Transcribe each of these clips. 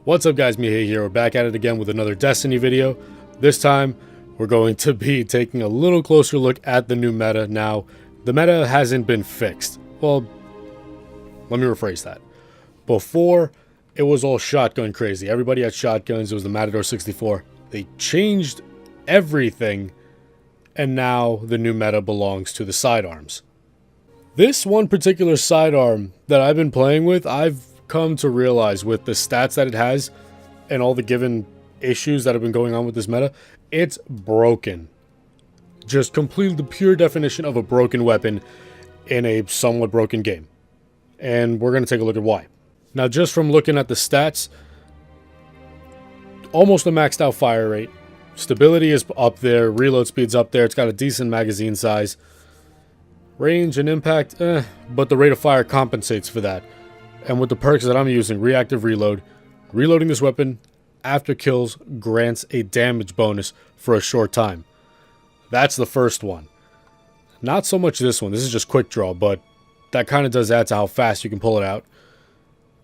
What's up guys, Mejia here. We're back at it again with another Destiny video. This time, we're going to be taking a little closer look at the new meta. Now, the meta hasn't been fixed. Well, let me rephrase that. Before, it was all shotgun crazy. Everybody had shotguns. It was the Matador 64. They changed everything, and now the new meta belongs to the sidearms. This one particular sidearm that I've been playing with, I've come to realize with the stats that it has and all the given issues that have been going on with this meta, it's broken. Just completely the pure definition of a broken weapon in a somewhat broken game. And we're going to take a look at why. Now, just from looking at the stats, almost a maxed out fire rate. Stability is up there. Reload speed's up there. It's got a decent magazine size. Range and impact, but the rate of fire compensates for that. And with the perks that I'm using, reactive reload, reloading this weapon after kills grants a damage bonus for a short time. That's the first one. Not so much this one. This is just quick draw, but that kind of does add to how fast you can pull it out.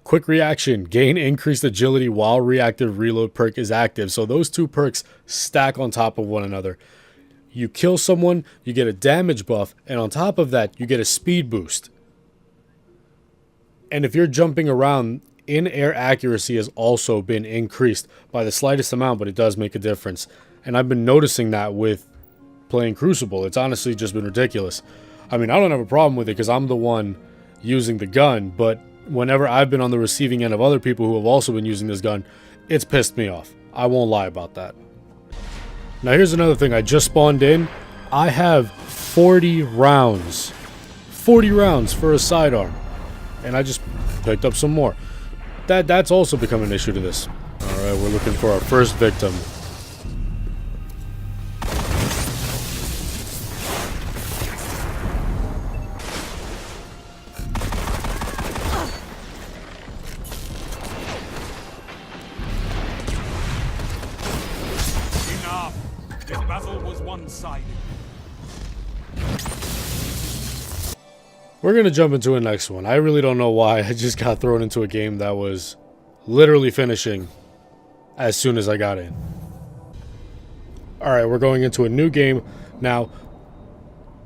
Quick reaction, gain increased agility while reactive reload perk is active. So those two perks stack on top of one another. You kill someone, you get a damage buff, and on top of that, you get a speed boost. And if you're jumping around, in-air accuracy has also been increased by the slightest amount, but it does make a difference. And I've been noticing that with playing Crucible. It's honestly just been ridiculous. I mean, I don't have a problem with it because I'm the one using the gun, but whenever I've been on the receiving end of other people who have also been using this gun, it's pissed me off. I won't lie about that. Now here's another thing. I just spawned in. I have 40 rounds. 40 rounds for a sidearm. And I just picked up some more. That's also become an issue to this. Alright, we're looking for our first victim. Enough! This battle was one-sided. We're going to jump into a next one. I really don't know why. I just got thrown into a game that was literally finishing as soon as I got in. Alright, we're going into a new game. Now,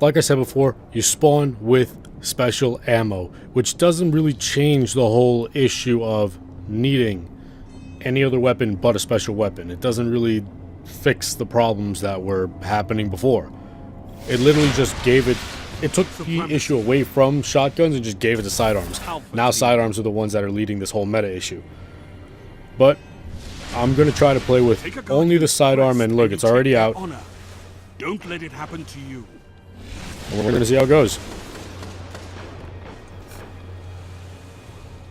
like I said before, you spawn with special ammo, which doesn't really change the whole issue of needing any other weapon but a special weapon. It doesn't really fix the problems that were happening before. It literally just gave it... It took the issue away from shotguns and just gave it to sidearms. Now sidearms are the ones that are leading this whole meta issue. But I'm going to try to play with only the sidearm, and look, it's already out. Don't let it happen to you. And we're going to see how it goes.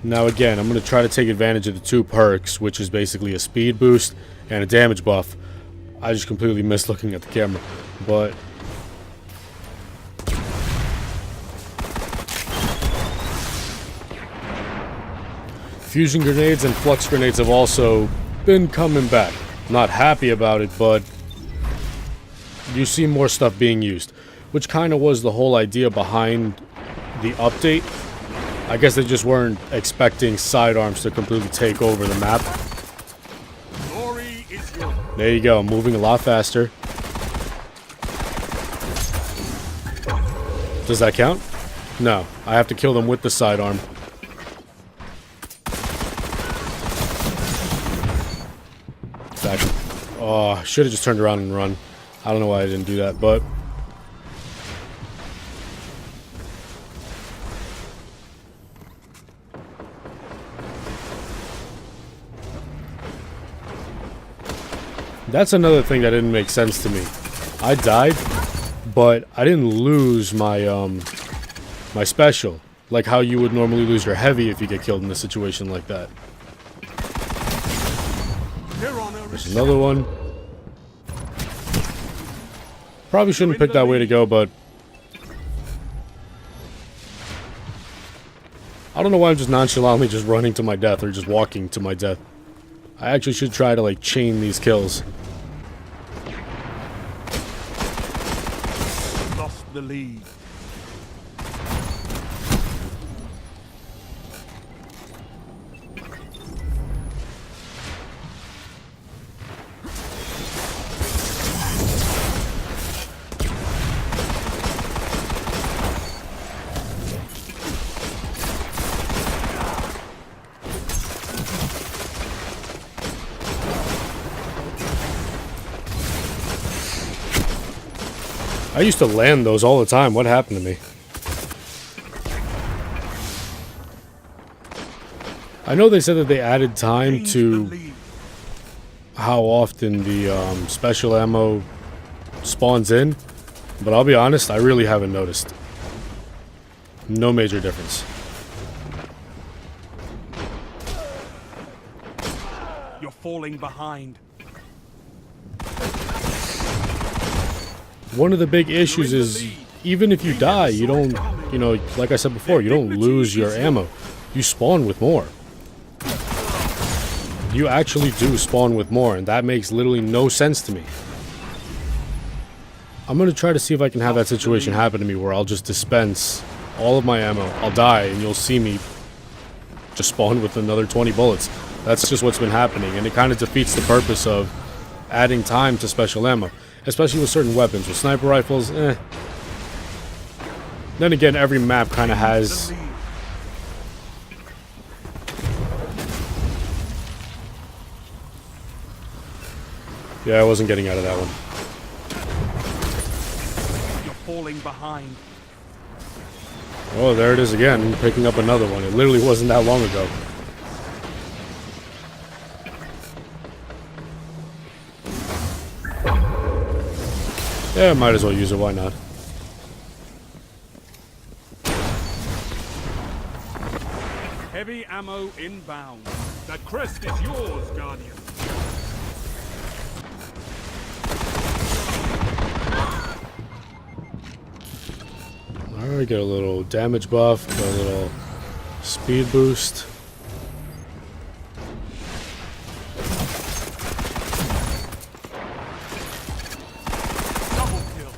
Now again, I'm going to try to take advantage of the two perks, which is basically a speed boost and a damage buff. I just completely missed looking at the camera. But... fusion grenades and flux grenades have also been coming back. Not happy about it, but you see more stuff being used, which kind of was the whole idea behind the update. I guess they just weren't expecting sidearms to completely take over the map. Glory is yours. There you go, moving a lot faster. Does that count? No, I have to kill them with the sidearm. Oh, I should have just turned around and run. I don't know why I didn't do that, but... that's another thing that didn't make sense to me. I died, but I didn't lose my, my special. Like how you would normally lose your heavy if you get killed in a situation like that. There's another one. Probably shouldn't pick that way to go, but... I don't know why I'm just nonchalantly just running to my death or just walking to my death. I actually should try to, like, chain these kills. Lost the lead. I used to land those all the time. What happened to me? I know they said that they added time Gained the to lead. how often the special ammo spawns in, but I'll be honest, I really haven't noticed. No major difference. You're falling behind. One of the big issues is even if you die, you don't, you know, like I said before, you don't lose your ammo. You spawn with more. You actually do spawn with more, and that makes literally no sense to me. I'm going to try to see if I can have that situation happen to me where I'll just dispense all of my ammo. I'll die, and you'll see me just spawn with another 20 bullets. That's just what's been happening, and it kind of defeats the purpose of adding time to special ammo. Especially with certain weapons. With sniper rifles, Then again, every map kind of has... Yeah, I wasn't getting out of that one. You're falling behind. Oh, there it is again, picking up another one. It literally wasn't that long ago. Yeah, might as well use it, why not? Heavy ammo inbound. That crest is yours, Guardian. Alright, get a little damage buff, get a little speed boost. Double kill.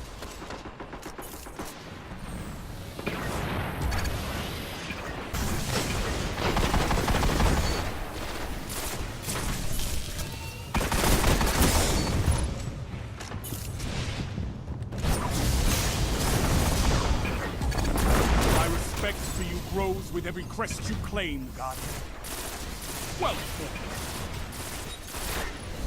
My respect for you grows with every crest you claim, Guardian. Well fought.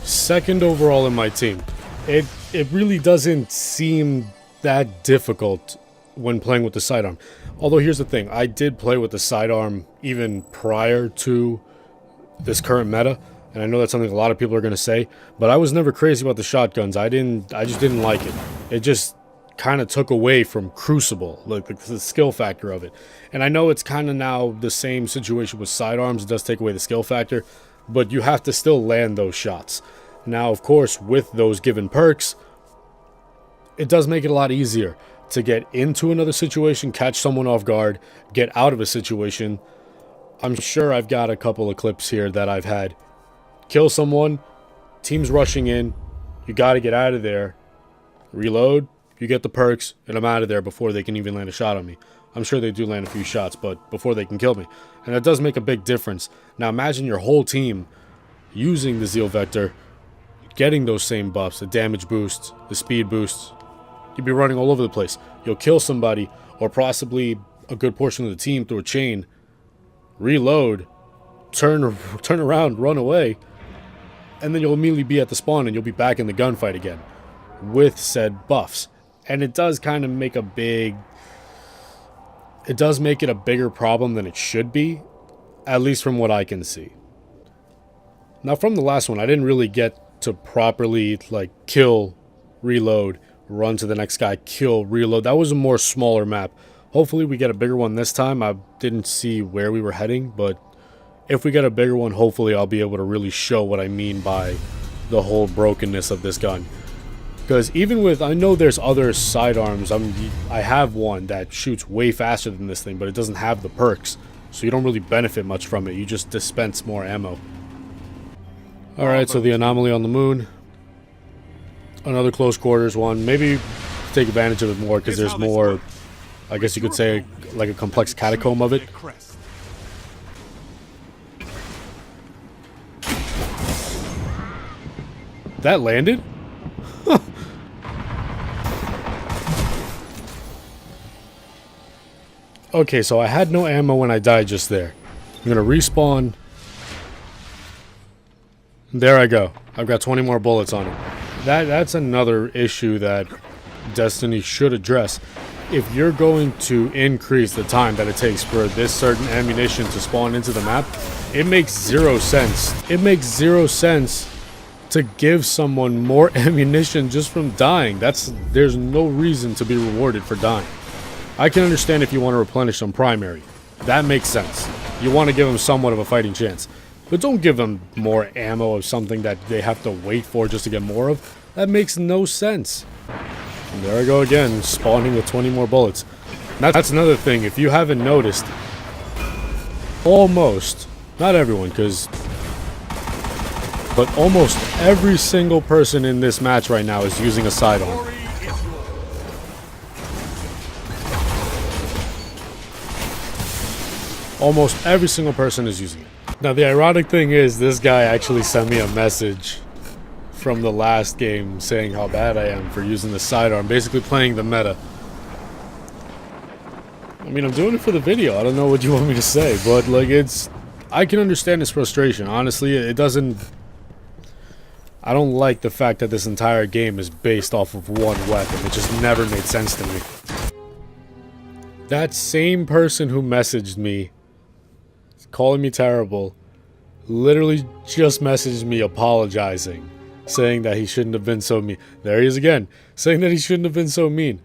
Second overall in my team. It really doesn't seem that difficult when playing with the sidearm. Although here's the thing, I did play with the sidearm even prior to this current meta, and I know that's something a lot of people are going to say, but I was never crazy about the shotguns. I just didn't like it. It just kind of took away from Crucible, like the skill factor of it. And I know it's kind of now the same situation with sidearms. It does take away the skill factor, but you have to still land those shots. Now, of course, with those given perks, it does make it a lot easier to get into another situation, catch someone off guard, get out of a situation. I'm sure I've got a couple of clips here that I've had. Kill someone, team's rushing in, you got to get out of there, reload, you get the perks, and I'm out of there before they can even land a shot on me. I'm sure they do land a few shots, but before they can kill me. And that does make a big difference. Now imagine your whole team using the Zeal Vector, getting those same buffs, the damage boosts, the speed boosts. You'd be running all over the place. You'll kill somebody, or possibly a good portion of the team through a chain, reload, turn around, run away, and then you'll immediately be at the spawn and you'll be back in the gunfight again with said buffs. And it does kind of make a big... It does make it a bigger problem than it should be, at least from what I can see. Now, from the last one, I didn't really get to properly, like, kill, reload, run to the next guy, kill, reload. That was a more smaller map. Hopefully we get a bigger one this time. I didn't see where we were heading, but if we get a bigger one, hopefully I'll be able to really show what I mean by the whole brokenness of this gun. Because even with, I know there's other sidearms, I have one that shoots way faster than this thing, but it doesn't have the perks, so you don't really benefit much from it. You just dispense more ammo. Alright, so the anomaly on the moon. Another close quarters one. Maybe take advantage of it more because there's more, I guess you could say, like a complex catacomb of it. That landed? Huh. Okay, so I had no ammo when I died just there. I'm gonna respawn. There I go. I've got 20 more bullets on it. That's another issue that Destiny should address. If you're going to increase the time that it takes for this certain ammunition to spawn into the map, it makes zero sense. It makes zero sense to give someone more ammunition just from dying. There's no reason to be rewarded for dying. I can understand if you want to replenish some primary. That makes sense. You want to give them somewhat of a fighting chance. But don't give them more ammo of something that they have to wait for just to get more of. That makes no sense. And there I go again, spawning with 20 more bullets. That's another thing, if you haven't noticed, almost, not everyone, but almost every single person in this match right now is using a sidearm. Almost every single person is using it. Now the ironic thing is, this guy actually sent me a message from the last game saying how bad I am for using the sidearm, basically playing the meta. I mean, I'm doing it for the video. I don't know what you want me to say, but like, I can understand his frustration. Honestly, it doesn't... I don't like the fact that this entire game is based off of one weapon. It just never made sense to me. That same person who messaged me, calling me terrible, literally just messaged me apologizing, saying that he shouldn't have been so mean. There he is again, saying that he shouldn't have been so mean.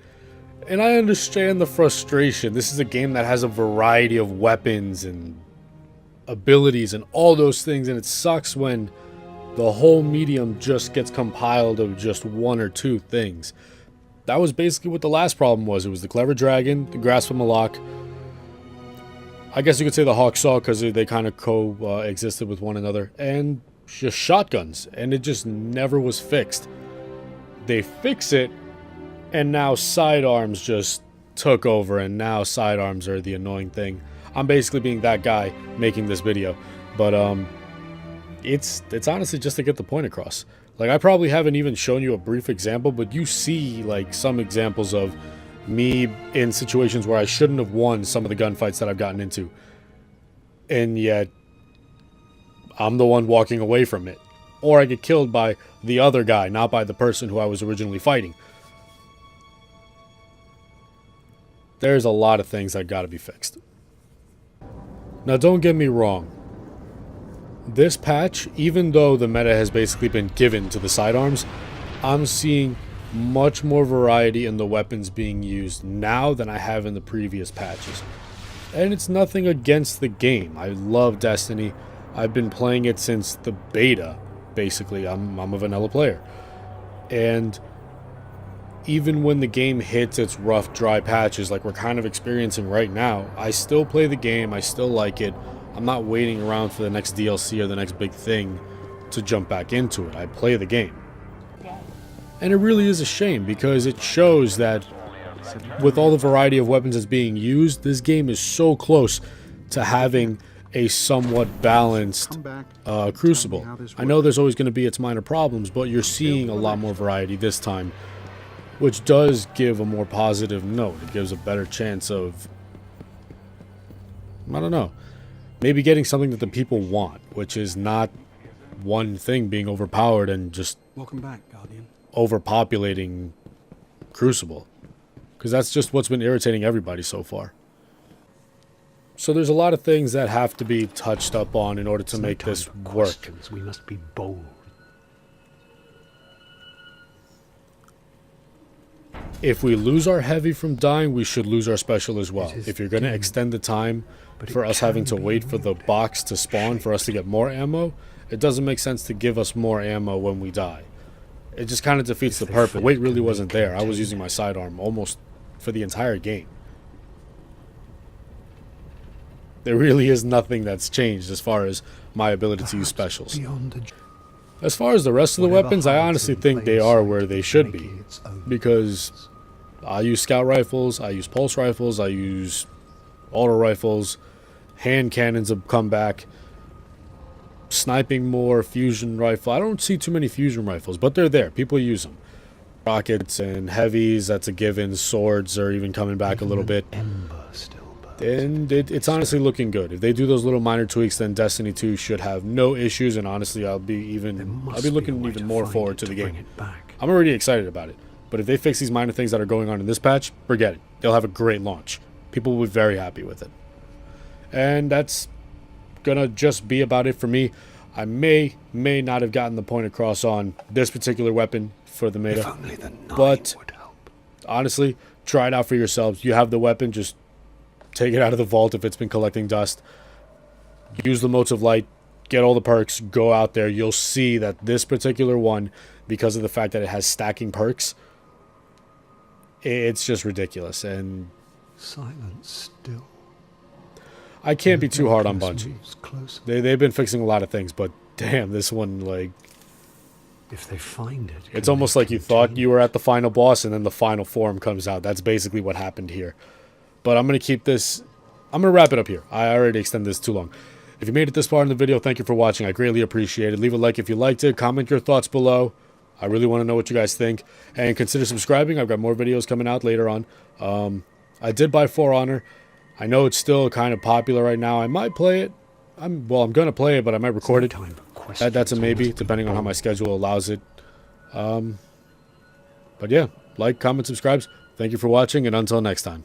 And I understand the frustration. This is a game that has a variety of weapons and abilities and all those things, and it sucks when the whole medium just gets compiled of just one or two things. That was basically what the last problem was. It was the Clever Dragon, the Grasp of Malak. I guess you could say the Hawk Saw, because they kind of coexisted with one another, and just shotguns, and it just never was fixed. They fix it, and now sidearms just took over, and now sidearms are the annoying thing. I'm basically being that guy making this video, but it's honestly just to get the point across. Like, I probably haven't even shown you a brief example, but you see like some examples of me in situations where I shouldn't have won some of the gunfights that I've gotten into, and yet I'm the one walking away from it. Or I get killed by the other guy, not by the person who I was originally fighting. There's a lot of things that gotta be fixed. Now, don't get me wrong. This patch, even though the meta has basically been given to the sidearms, I'm seeing much more variety in the weapons being used now than I have in the previous patches. And it's nothing against the game. I love Destiny. I've been playing it since the beta, basically. I'm a vanilla player. And even when the game hits its rough, dry patches like we're kind of experiencing right now, I still play the game. I still like it. I'm not waiting around for the next DLC or the next big thing to jump back into it. I play the game. And it really is a shame, because it shows that with all the variety of weapons that's being used, this game is so close to having a somewhat balanced Crucible. I know there's always going to be its minor problems, but you're seeing a lot more variety this time, which does give a more positive note. It gives a better chance of, I don't know, maybe getting something that the people want, which is not one thing being overpowered and just Welcome back, Guardian. overpopulating Crucible, because that's just what's been irritating everybody so far. So there's a lot of things that have to be touched up on in order to make this work. We must be bold. If we lose our heavy from dying, we should lose our special as well. If you're going to extend the time for us having to wait for the box to spawn for us to get more ammo, it doesn't make sense to give us more ammo when we die. It just kind of defeats the purpose. Weight really wasn't there. I was using my sidearm almost for the entire game. There really is nothing that's changed as far as my ability to use specials. As far as the rest of the weapons, I honestly think they are where they should be, because I use scout rifles, I use pulse rifles, I use auto rifles, hand cannons have come back, sniping more, fusion rifle. I don't see too many fusion rifles, but they're there. People use them. Rockets and heavies, that's a given. Swords are even coming back a little bit. And it's honestly looking good. If they do those little minor tweaks, then Destiny 2 should have no issues, and honestly I'll be looking even more forward to the game. I'm already excited about it. But if they fix these minor things that are going on in this patch, forget it. They'll have a great launch. People will be very happy with it. And that's gonna just be about it for me. I may not have gotten the point across on this particular weapon for the meta, but honestly, try it out for yourselves. You have the weapon, just take it out of the vault if it's been collecting dust. Use the motes of light, get all the perks, go out there. You'll see that this particular one, because of the fact that it has stacking perks, it's just ridiculous. And silence still. I can't be too hard on Bungie. They've been fixing a lot of things, but damn, this one, like, if they find it, it's almost like you thought you were at the final boss and then the final form comes out. That's basically what happened here. But I'm going to keep this, I'm going to wrap it up here. I already extended this too long. If you made it this far in the video, thank you for watching. I greatly appreciate it. Leave a like if you liked it. Comment your thoughts below. I really want to know what you guys think. And consider subscribing. I've got more videos coming out later on. I did buy For Honor. I know it's still kind of popular right now. I might play it. I'm going to play it, but I might record it. That's a maybe, depending on how my schedule allows it. But yeah, like, comment, subscribe. Thank you for watching, and until next time.